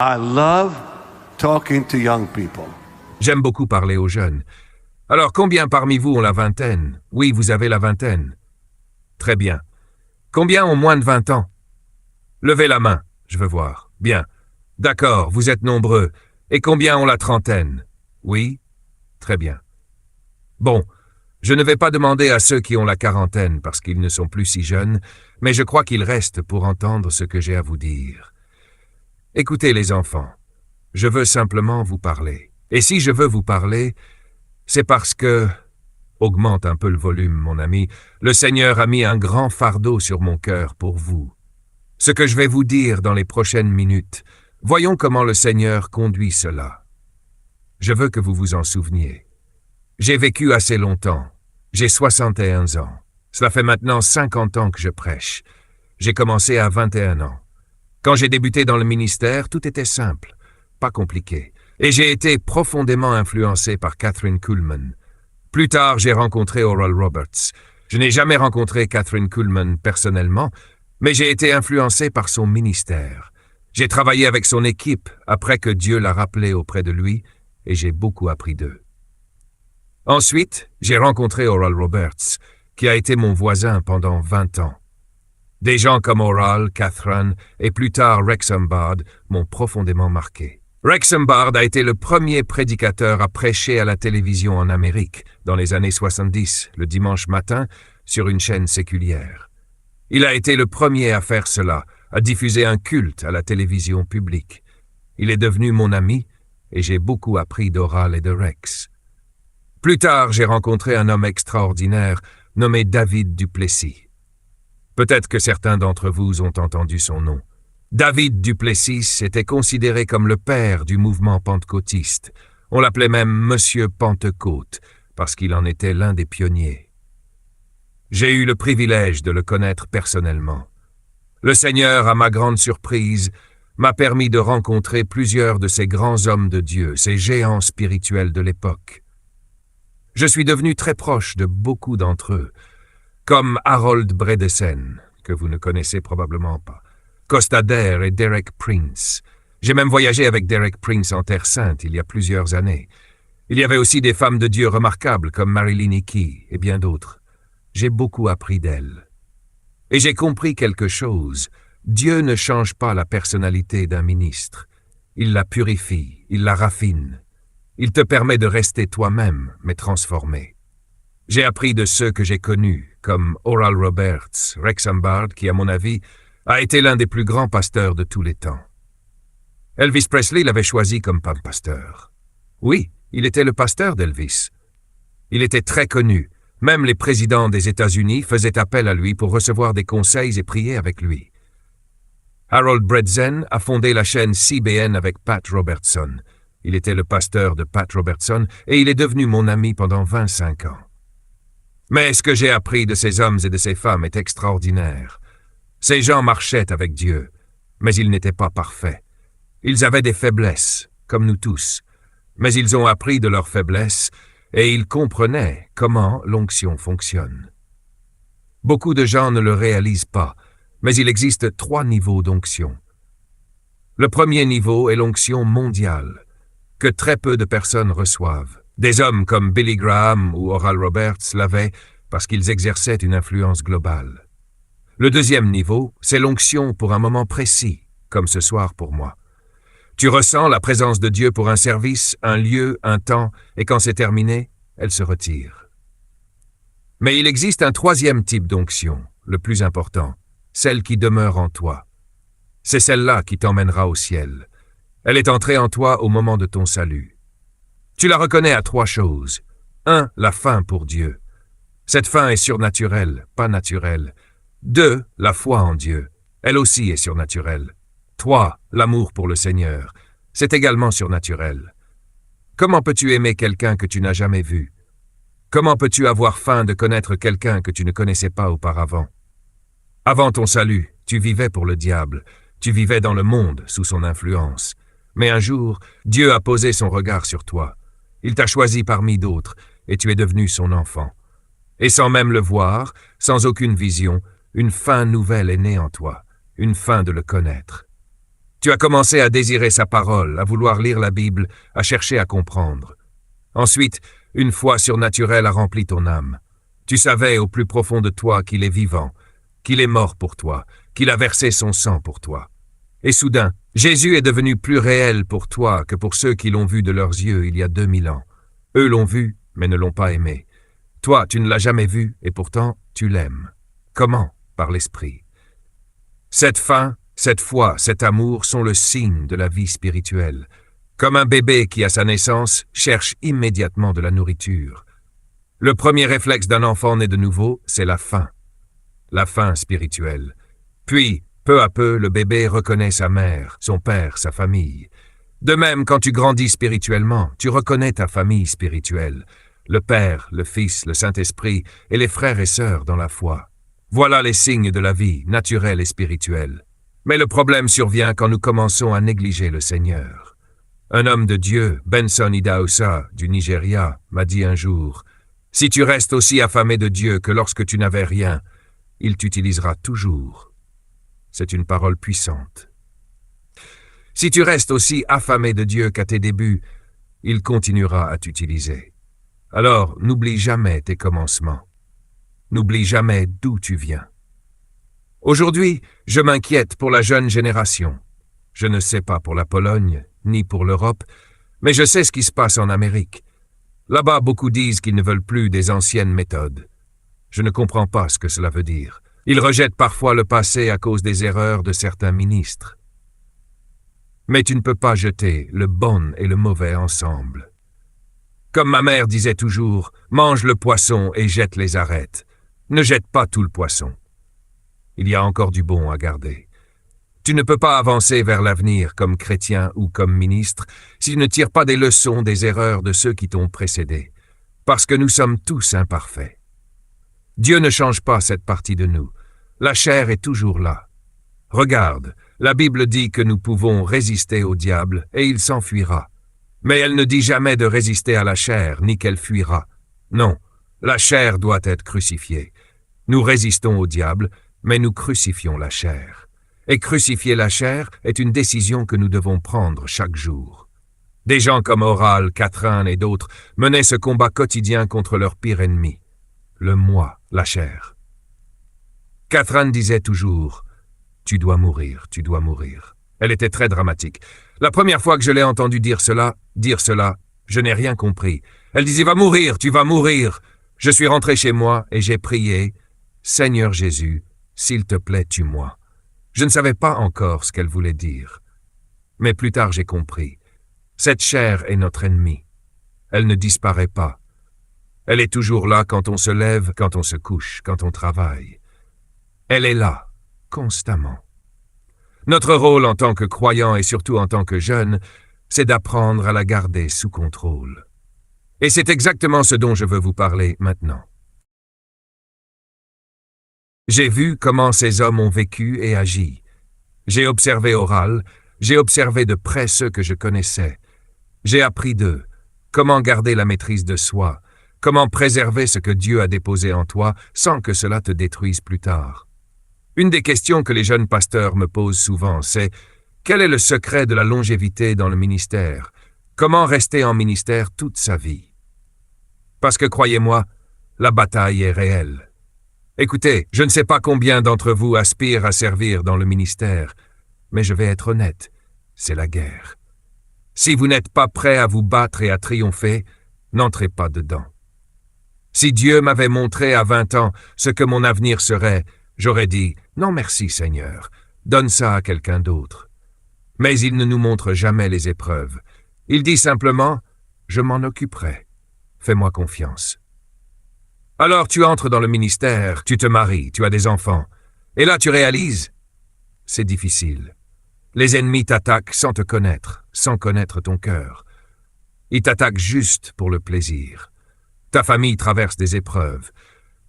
I love talking to young people. J'aime beaucoup parler aux jeunes. Alors, combien parmi vous ont la vingtaine? Oui, vous avez la vingtaine. Très bien. Combien ont moins de 20 ans? Levez la main, je veux voir. Bien. D'accord, vous êtes nombreux. Et combien ont la trentaine? Oui? Très bien. Bon, je ne vais pas demander à ceux qui ont la quarantaine parce qu'ils ne sont plus si jeunes, mais je crois qu'ils restent pour entendre ce que j'ai à vous dire. Écoutez les enfants, je veux simplement vous parler. Et si je veux vous parler, c'est parce que... Augmente un peu le volume, mon ami. Le Seigneur a mis un grand fardeau sur mon cœur pour vous. Ce que je vais vous dire dans les prochaines minutes, voyons comment le Seigneur conduit cela. Je veux que vous vous en souveniez. J'ai vécu assez longtemps. J'ai 61 ans. Cela fait maintenant 50 ans que je prêche. J'ai commencé à 21 ans. Quand j'ai débuté dans le ministère, tout était simple, pas compliqué. Et j'ai été profondément influencé par Kathryn Kuhlman. Plus tard, j'ai rencontré Oral Roberts. Je n'ai jamais rencontré Kathryn Kuhlman personnellement, mais j'ai été influencé par son ministère. J'ai travaillé avec son équipe après que Dieu l'a rappelé auprès de lui, et j'ai beaucoup appris d'eux. Ensuite, j'ai rencontré Oral Roberts, qui a été mon voisin pendant 20 ans. Des gens comme Oral, Kathryn et plus tard Rex Humbard m'ont profondément marqué. Rex Humbard a été le premier prédicateur à prêcher à la télévision en Amérique dans les années 70, le dimanche matin, sur une chaîne séculière. Il a été le premier à faire cela, à diffuser un culte à la télévision publique. Il est devenu mon ami et j'ai beaucoup appris d'Oral et de Rex. Plus tard, j'ai rencontré un homme extraordinaire nommé David du Plessis. Peut-être que certains d'entre vous ont entendu son nom. David du Plessis était considéré comme le père du mouvement pentecôtiste. On l'appelait même Monsieur Pentecôte, parce qu'il en était l'un des pionniers. J'ai eu le privilège de le connaître personnellement. Le Seigneur, à ma grande surprise, m'a permis de rencontrer plusieurs de ces grands hommes de Dieu, ces géants spirituels de l'époque. Je suis devenu très proche de beaucoup d'entre eux, comme Harold Bredesen, que vous ne connaissez probablement pas, Costa Adair et Derek Prince. J'ai même voyagé avec Derek Prince en Terre Sainte il y a plusieurs années. Il y avait aussi des femmes de Dieu remarquables comme Marilyn Hickey et bien d'autres. J'ai beaucoup appris d'elles. Et j'ai compris quelque chose. Dieu ne change pas la personnalité d'un ministre. Il la purifie, il la raffine. Il te permet de rester toi-même, mais transformé. J'ai appris de ceux que j'ai connus, comme Oral Roberts, Rex Humbard, qui, à mon avis, a été l'un des plus grands pasteurs de tous les temps. Elvis Presley l'avait choisi comme pasteur. Oui, il était le pasteur d'Elvis. Il était très connu. Même les présidents des États-Unis faisaient appel à lui pour recevoir des conseils et prier avec lui. Harold Bredesen a fondé la chaîne CBN avec Pat Robertson. Il était le pasteur de Pat Robertson et il est devenu mon ami pendant 25 ans. Mais ce que j'ai appris de ces hommes et de ces femmes est extraordinaire. Ces gens marchaient avec Dieu, mais ils n'étaient pas parfaits. Ils avaient des faiblesses, comme nous tous, mais ils ont appris de leurs faiblesses et ils comprenaient comment l'onction fonctionne. Beaucoup de gens ne le réalisent pas, mais il existe 3 niveaux d'onction. Le premier niveau est l'onction mondiale, que très peu de personnes reçoivent. Des hommes comme Billy Graham ou Oral Roberts l'avaient parce qu'ils exerçaient une influence globale. Le deuxième niveau, c'est l'onction pour un moment précis, comme ce soir pour moi. Tu ressens la présence de Dieu pour un service, un lieu, un temps, et quand c'est terminé, elle se retire. Mais il existe un troisième type d'onction, le plus important, celle qui demeure en toi. C'est celle-là qui t'emmènera au ciel. Elle est entrée en toi au moment de ton salut. Tu la reconnais à 3 choses. 1. La faim pour Dieu. Cette faim est surnaturelle, pas naturelle. 2. La foi en Dieu. Elle aussi est surnaturelle. 3. L'amour pour le Seigneur. C'est également surnaturel. Comment peux-tu aimer quelqu'un que tu n'as jamais vu? Comment peux-tu avoir faim de connaître quelqu'un que tu ne connaissais pas auparavant? Avant ton salut, tu vivais pour le diable. Tu vivais dans le monde sous son influence. Mais un jour, Dieu a posé son regard sur toi. Il t'a choisi parmi d'autres, et tu es devenu son enfant. Et sans même le voir, sans aucune vision, une faim nouvelle est née en toi, une faim de le connaître. Tu as commencé à désirer sa parole, à vouloir lire la Bible, à chercher à comprendre. Ensuite, une foi surnaturelle a rempli ton âme. Tu savais au plus profond de toi qu'il est vivant, qu'il est mort pour toi, qu'il a versé son sang pour toi. Et soudain, Jésus est devenu plus réel pour toi que pour ceux qui l'ont vu de leurs yeux il y a 2000 ans. Eux l'ont vu, mais ne l'ont pas aimé. Toi, tu ne l'as jamais vu, et pourtant, tu l'aimes. Comment? Par l'Esprit. Cette faim, cette foi, cet amour sont le signe de la vie spirituelle. Comme un bébé qui, à sa naissance, cherche immédiatement de la nourriture. Le premier réflexe d'un enfant né de nouveau, c'est la faim. La faim spirituelle. Puis, peu à peu, le bébé reconnaît sa mère, son père, sa famille. De même, quand tu grandis spirituellement, tu reconnais ta famille spirituelle. Le Père, le Fils, le Saint-Esprit et les frères et sœurs dans la foi. Voilà les signes de la vie, naturelle et spirituelle. Mais le problème survient quand nous commençons à négliger le Seigneur. Un homme de Dieu, Benson Idahosa, du Nigeria, m'a dit un jour, « Si tu restes aussi affamé de Dieu que lorsque tu n'avais rien, il t'utilisera toujours. » C'est une parole puissante. Si tu restes aussi affamé de Dieu qu'à tes débuts, il continuera à t'utiliser. Alors, n'oublie jamais tes commencements. N'oublie jamais d'où tu viens. Aujourd'hui, je m'inquiète pour la jeune génération. Je ne sais pas pour la Pologne, ni pour l'Europe, mais je sais ce qui se passe en Amérique. Là-bas, beaucoup disent qu'ils ne veulent plus des anciennes méthodes. Je ne comprends pas ce que cela veut dire. Ils rejettent parfois le passé à cause des erreurs de certains ministres. Mais tu ne peux pas jeter le bon et le mauvais ensemble. Comme ma mère disait toujours, mange le poisson et jette les arêtes. Ne jette pas tout le poisson. Il y a encore du bon à garder. Tu ne peux pas avancer vers l'avenir comme chrétien ou comme ministre si tu ne tires pas des leçons des erreurs de ceux qui t'ont précédé, parce que nous sommes tous imparfaits. Dieu ne change pas cette partie de nous. La chair est toujours là. Regarde, la Bible dit que nous pouvons résister au diable et il s'enfuira. Mais elle ne dit jamais de résister à la chair, ni qu'elle fuira. Non, la chair doit être crucifiée. Nous résistons au diable, mais nous crucifions la chair. Et crucifier la chair est une décision que nous devons prendre chaque jour. Des gens comme Oral, Catherine et d'autres menaient ce combat quotidien contre leur pire ennemi, le moi, la chair. Catherine disait toujours « Tu dois mourir, tu dois mourir ». Elle était très dramatique. La première fois que je l'ai entendue dire cela, je n'ai rien compris. Elle disait « Va mourir, tu vas mourir ». Je suis rentré chez moi et j'ai prié « Seigneur Jésus, s'il te plaît, tue-moi ». Je ne savais pas encore ce qu'elle voulait dire. Mais plus tard j'ai compris. Cette chair est notre ennemie. Elle ne disparaît pas. Elle est toujours là quand on se lève, quand on se couche, quand on travaille. Elle est là, constamment. Notre rôle en tant que croyants et surtout en tant que jeunes, c'est d'apprendre à la garder sous contrôle. Et c'est exactement ce dont je veux vous parler maintenant. J'ai vu comment ces hommes ont vécu et agi. J'ai observé Oral, j'ai observé de près ceux que je connaissais. J'ai appris d'eux, comment garder la maîtrise de soi, comment préserver ce que Dieu a déposé en toi sans que cela te détruise plus tard. Une des questions que les jeunes pasteurs me posent souvent, c'est « Quel est le secret de la longévité dans le ministère? Comment rester en ministère toute sa vie ?» Parce que, croyez-moi, la bataille est réelle. Écoutez, je ne sais pas combien d'entre vous aspirent à servir dans le ministère, mais je vais être honnête, c'est la guerre. Si vous n'êtes pas prêt à vous battre et à triompher, n'entrez pas dedans. Si Dieu m'avait montré à 20 ans ce que mon avenir serait, j'aurais dit « Non merci Seigneur, donne ça à quelqu'un d'autre ». Mais il ne nous montre jamais les épreuves. Il dit simplement « Je m'en occuperai, fais-moi confiance ». Alors tu entres dans le ministère, tu te maries, tu as des enfants. Et là tu réalises, c'est difficile. Les ennemis t'attaquent sans te connaître, sans connaître ton cœur. Ils t'attaquent juste pour le plaisir. Ta famille traverse des épreuves.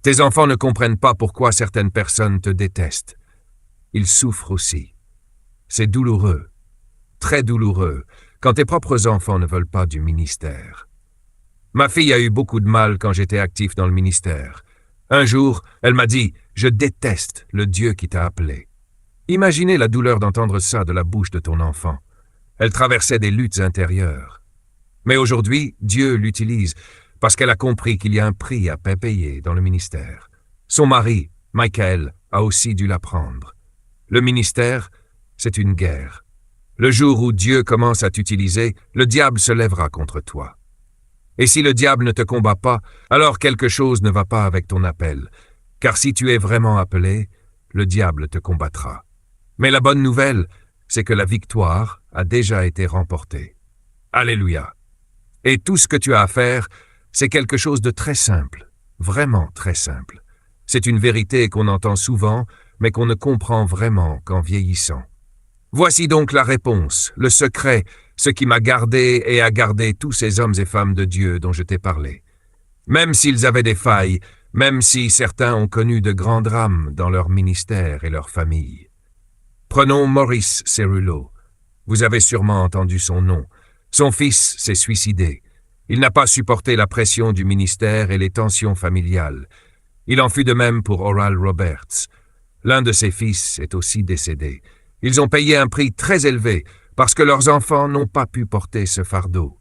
Tes enfants ne comprennent pas pourquoi certaines personnes te détestent. Ils souffrent aussi. C'est douloureux, très douloureux, quand tes propres enfants ne veulent pas du ministère. Ma fille a eu beaucoup de mal quand j'étais actif dans le ministère. Un jour, elle m'a dit « Je déteste le Dieu qui t'a appelé ». Imaginez la douleur d'entendre ça de la bouche de ton enfant. Elle traversait des luttes intérieures. Mais aujourd'hui, Dieu l'utilise parce qu'elle a compris qu'il y a un prix à payer dans le ministère. Son mari, Michael, a aussi dû l'apprendre. Le ministère, c'est une guerre. Le jour où Dieu commence à t'utiliser, le diable se lèvera contre toi. Et si le diable ne te combat pas, alors quelque chose ne va pas avec ton appel. Car si tu es vraiment appelé, le diable te combattra. Mais la bonne nouvelle, c'est que la victoire a déjà été remportée. Alléluia. Et tout ce que tu as à faire, c'est quelque chose de très simple, vraiment très simple. C'est une vérité qu'on entend souvent, mais qu'on ne comprend vraiment qu'en vieillissant. Voici donc la réponse, le secret, ce qui m'a gardé et a gardé tous ces hommes et femmes de Dieu dont je t'ai parlé. Même s'ils avaient des failles, même si certains ont connu de grands drames dans leur ministère et leur famille. Prenons Maurice Cerullo. Vous avez sûrement entendu son nom. Son fils s'est suicidé. Il n'a pas supporté la pression du ministère et les tensions familiales. Il en fut de même pour Oral Roberts. L'un de ses fils est aussi décédé. Ils ont payé un prix très élevé parce que leurs enfants n'ont pas pu porter ce fardeau.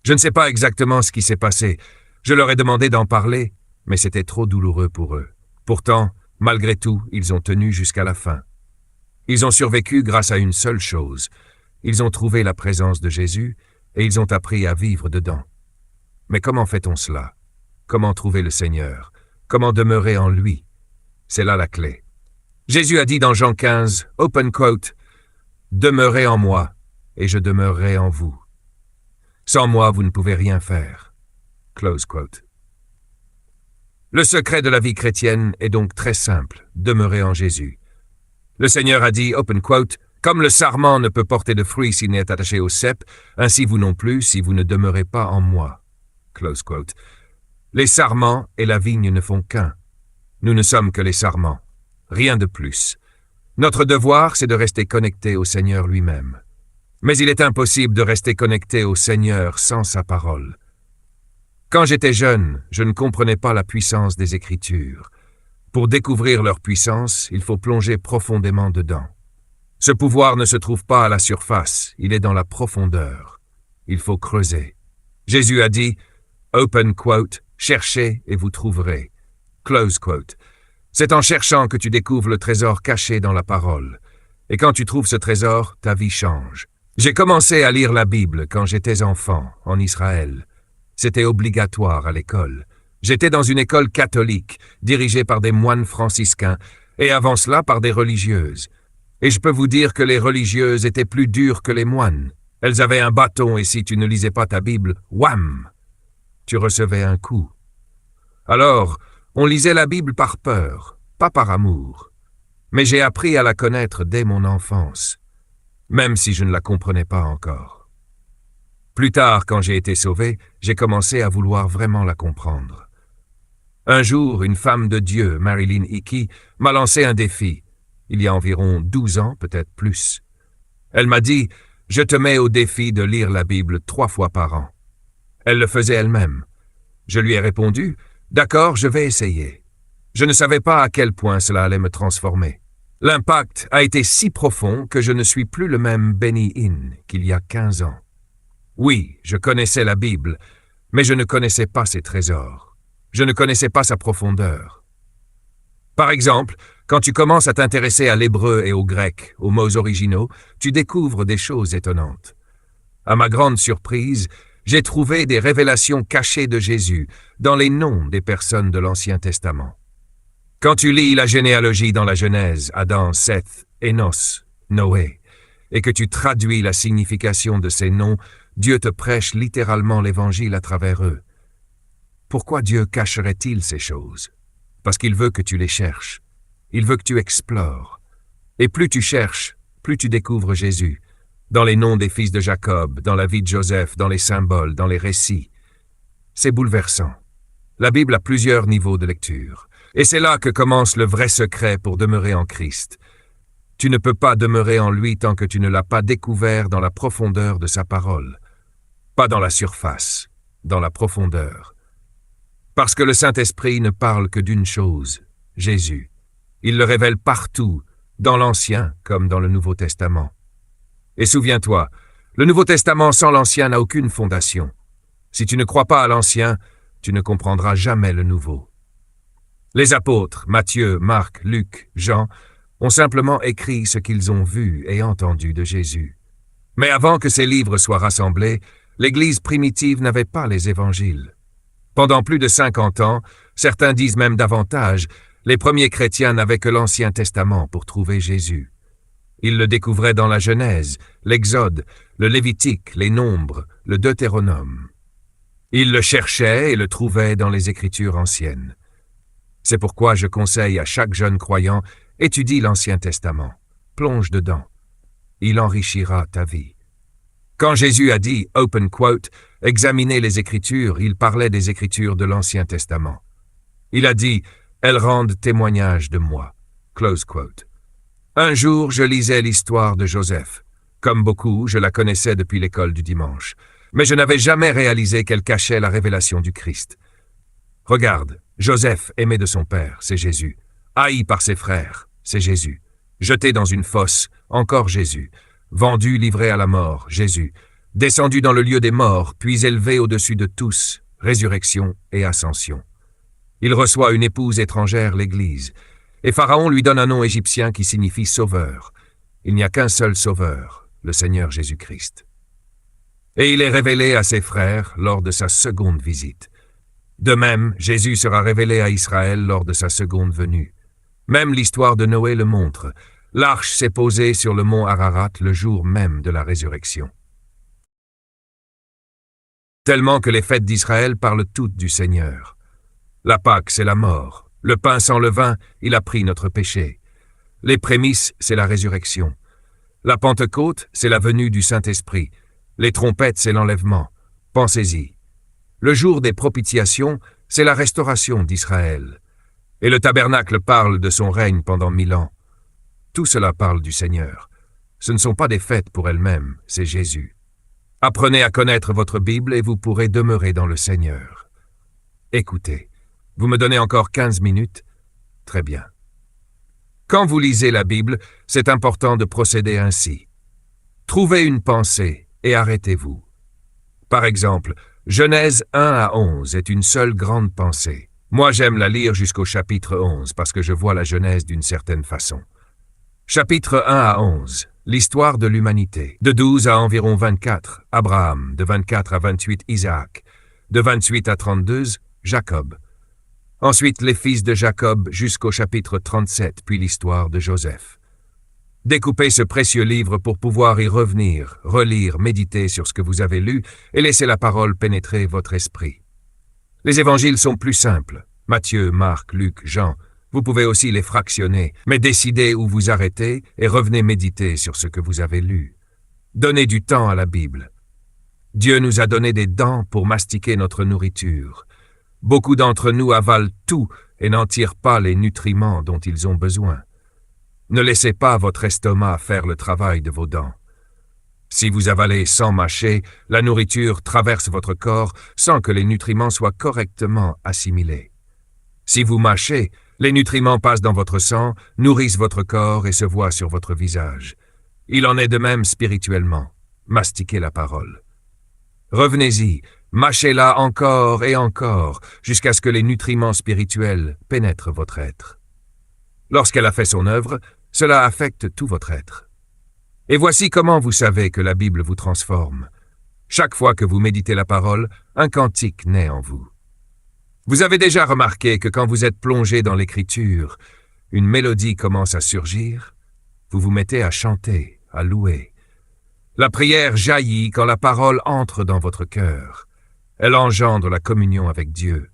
Je ne sais pas exactement ce qui s'est passé. Je leur ai demandé d'en parler, mais c'était trop douloureux pour eux. Pourtant, malgré tout, ils ont tenu jusqu'à la fin. Ils ont survécu grâce à une seule chose. Ils ont trouvé la présence de Jésus et ils ont appris à vivre dedans. Mais comment fait-on cela? Comment trouver le Seigneur? Comment demeurer en lui? C'est là la clé. Jésus a dit dans Jean 15, open quote, « Demeurez en moi, et je demeurerai en vous. Sans moi, vous ne pouvez rien faire. » Close quote. Le secret de la vie chrétienne est donc très simple, demeurer en Jésus. Le Seigneur a dit, open quote, « Comme le sarment ne peut porter de fruits s'il n'est attaché au cep, ainsi vous non plus si vous ne demeurez pas en moi. » Close quote. Les sarments et la vigne ne font qu'un. Nous ne sommes que les sarments. Rien de plus. Notre devoir, c'est de rester connecté au Seigneur lui-même. Mais il est impossible de rester connecté au Seigneur sans sa parole. Quand j'étais jeune, je ne comprenais pas la puissance des Écritures. Pour découvrir leur puissance, il faut plonger profondément dedans. Ce pouvoir ne se trouve pas à la surface, il est dans la profondeur. Il faut creuser. Jésus a dit, open quote, « Cherchez et vous trouverez. » Close quote. C'est en cherchant que tu découvres le trésor caché dans la parole. Et quand tu trouves ce trésor, ta vie change. J'ai commencé à lire la Bible quand j'étais enfant, en Israël. C'était obligatoire à l'école. J'étais dans une école catholique, dirigée par des moines franciscains, et avant cela par des religieuses. Et je peux vous dire que les religieuses étaient plus dures que les moines. Elles avaient un bâton et si tu ne lisais pas ta Bible, wham! Tu recevais un coup. Alors, on lisait la Bible par peur, pas par amour. Mais j'ai appris à la connaître dès mon enfance, même si je ne la comprenais pas encore. Plus tard, quand j'ai été sauvé, j'ai commencé à vouloir vraiment la comprendre. Un jour, une femme de Dieu, Marilyn Hickey, m'a lancé un défi, il y a environ 12 ans, peut-être plus. Elle m'a dit, « Je te mets au défi de lire la Bible 3 fois par an. » Elle le faisait elle-même. Je lui ai répondu, « D'accord, je vais essayer. » Je ne savais pas à quel point cela allait me transformer. L'impact a été si profond que je ne suis plus le même Benny Hinn qu'il y a 15 ans. Oui, je connaissais la Bible, mais je ne connaissais pas ses trésors. Je ne connaissais pas sa profondeur. Par exemple, quand tu commences à t'intéresser à l'hébreu et au grec, aux mots originaux, tu découvres des choses étonnantes. À ma grande surprise, j'ai trouvé des révélations cachées de Jésus dans les noms des personnes de l'Ancien Testament. Quand tu lis la généalogie dans la Genèse, Adam, Seth, Énos, Noé, et que tu traduis la signification de ces noms, Dieu te prêche littéralement l'Évangile à travers eux. Pourquoi Dieu cacherait-il ces choses? Parce qu'il veut que tu les cherches. Il veut que tu explores. Et plus tu cherches, plus tu découvres Jésus, dans les noms des fils de Jacob, dans la vie de Joseph, dans les symboles, dans les récits. C'est bouleversant. La Bible a plusieurs niveaux de lecture. Et c'est là que commence le vrai secret pour demeurer en Christ. Tu ne peux pas demeurer en lui tant que tu ne l'as pas découvert dans la profondeur de sa parole. Pas dans la surface, dans la profondeur. Parce que le Saint-Esprit ne parle que d'une chose, Jésus. Il le révèle partout, dans l'Ancien comme dans le Nouveau Testament. Et souviens-toi, le Nouveau Testament sans l'Ancien n'a aucune fondation. Si tu ne crois pas à l'Ancien, tu ne comprendras jamais le Nouveau. Les apôtres, Matthieu, Marc, Luc, Jean, ont simplement écrit ce qu'ils ont vu et entendu de Jésus. Mais avant que ces livres soient rassemblés, l'Église primitive n'avait pas les évangiles. Pendant plus de 50 ans, certains disent même davantage, les premiers chrétiens n'avaient que l'Ancien Testament pour trouver Jésus. Ils le découvraient dans la Genèse, l'Exode, le Lévitique, les Nombres, le Deutéronome. Ils le cherchaient et le trouvaient dans les Écritures anciennes. C'est pourquoi je conseille à chaque jeune croyant, étudie l'Ancien Testament, plonge dedans. Il enrichira ta vie. Quand Jésus a dit, open quote, « Examinez les Écritures », il parlait des Écritures de l'Ancien Testament. Il a dit, « Elles rendent témoignage de moi », close quote. Un jour, je lisais l'histoire de Joseph. Comme beaucoup, je la connaissais depuis l'école du dimanche. Mais je n'avais jamais réalisé qu'elle cachait la révélation du Christ. Regarde, Joseph, aimé de son père, c'est Jésus. Haï par ses frères, c'est Jésus. Jeté dans une fosse, encore Jésus. Vendu, livré à la mort, Jésus. Descendu dans le lieu des morts, puis élevé au-dessus de tous, résurrection et ascension. Il reçoit une épouse étrangère, l'Église. Et Pharaon lui donne un nom égyptien qui signifie sauveur. Il n'y a qu'un seul sauveur, le Seigneur Jésus-Christ. Et il est révélé à ses frères lors de sa seconde visite. De même, Jésus sera révélé à Israël lors de sa seconde venue. Même l'histoire de Noé le montre. L'arche s'est posée sur le mont Ararat le jour même de la résurrection. Tellement que les fêtes d'Israël parlent toutes du Seigneur. La Pâque, c'est la mort. Le pain sans levain, il a pris notre péché. Les prémices, c'est la résurrection. La Pentecôte, c'est la venue du Saint-Esprit. Les trompettes, c'est l'enlèvement. Pensez-y. Le jour des propitiations, c'est la restauration d'Israël. Et le tabernacle parle de son règne pendant 1000 ans. Tout cela parle du Seigneur. Ce ne sont pas des fêtes pour elles-mêmes, c'est Jésus. Apprenez à connaître votre Bible et vous pourrez demeurer dans le Seigneur. Écoutez. Vous me donnez encore 15 minutes? Très bien. Quand vous lisez la Bible, c'est important de procéder ainsi. Trouvez une pensée et arrêtez-vous. Par exemple, Genèse 1 à 11 est une seule grande pensée. Moi, j'aime la lire jusqu'au chapitre 11 parce que je vois la Genèse d'une certaine façon. Chapitre 1 à 11, l'histoire de l'humanité. De 12 à environ 24, Abraham. De 24 à 28, Isaac. De 28 à 32, Jacob. Ensuite, les fils de Jacob jusqu'au chapitre 37, puis l'histoire de Joseph. Découpez ce précieux livre pour pouvoir y revenir, relire, méditer sur ce que vous avez lu et laisser la parole pénétrer votre esprit. Les évangiles sont plus simples. Matthieu, Marc, Luc, Jean. Vous pouvez aussi les fractionner, mais décidez où vous arrêtez et revenez méditer sur ce que vous avez lu. Donnez du temps à la Bible. Dieu nous a donné des dents pour mastiquer notre nourriture. Beaucoup d'entre nous avalent tout et n'en tirent pas les nutriments dont ils ont besoin. Ne laissez pas votre estomac faire le travail de vos dents. Si vous avalez sans mâcher, la nourriture traverse votre corps sans que les nutriments soient correctement assimilés. Si vous mâchez, les nutriments passent dans votre sang, nourrissent votre corps et se voient sur votre visage. Il en est de même spirituellement. Mastiquez la parole. Revenez-y. Mâchez-la encore et encore, jusqu'à ce que les nutriments spirituels pénètrent votre être. Lorsqu'elle a fait son œuvre, cela affecte tout votre être. Et voici comment vous savez que la Bible vous transforme. Chaque fois que vous méditez la parole, un cantique naît en vous. Vous avez déjà remarqué que quand vous êtes plongé dans l'Écriture, une mélodie commence à surgir, vous vous mettez à chanter, à louer. La prière jaillit quand la parole entre dans votre cœur. Elle engendre la communion avec Dieu.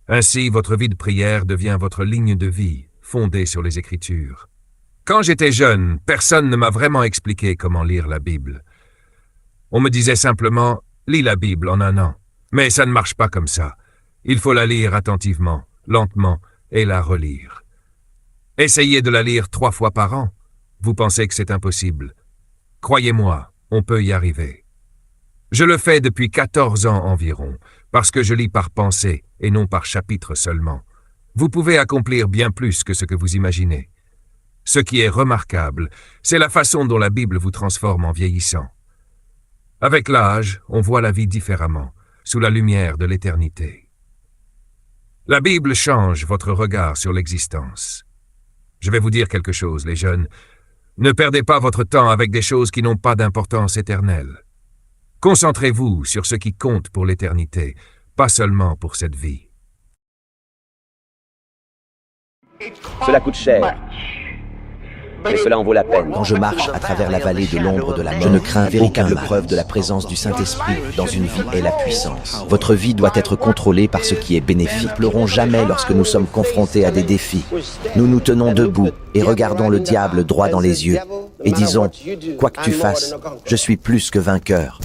Ainsi, votre vie de prière devient votre ligne de vie, fondée sur les Écritures. Quand j'étais jeune, personne ne m'a vraiment expliqué comment lire la Bible. On me disait simplement « lis la Bible en un an ». Mais ça ne marche pas comme ça. Il faut la lire attentivement, lentement, et la relire. Essayez de la lire 3 fois par an. Vous pensez que c'est impossible. Croyez-moi, on peut y arriver. Je le fais depuis 14 ans environ, parce que je lis par pensée et non par chapitre seulement. Vous pouvez accomplir bien plus que ce que vous imaginez. Ce qui est remarquable, c'est la façon dont la Bible vous transforme en vieillissant. Avec l'âge, on voit la vie différemment, sous la lumière de l'éternité. La Bible change votre regard sur l'existence. Je vais vous dire quelque chose, les jeunes. Ne perdez pas votre temps avec des choses qui n'ont pas d'importance éternelle. Concentrez-vous sur ce qui compte pour l'éternité, pas seulement pour cette vie. Cela coûte cher. Mais cela en vaut la peine. Quand je marche à travers la vallée de l'ombre de la mort, je ne crains véritable preuve de la présence du Saint-Esprit dans une vie et la puissance. Votre vie doit être contrôlée par ce qui est bénéfique. Ne pleurons jamais lorsque nous sommes confrontés à des défis. Nous nous tenons debout et regardons le diable droit dans les yeux et disons, quoi que tu fasses, je suis plus que vainqueur.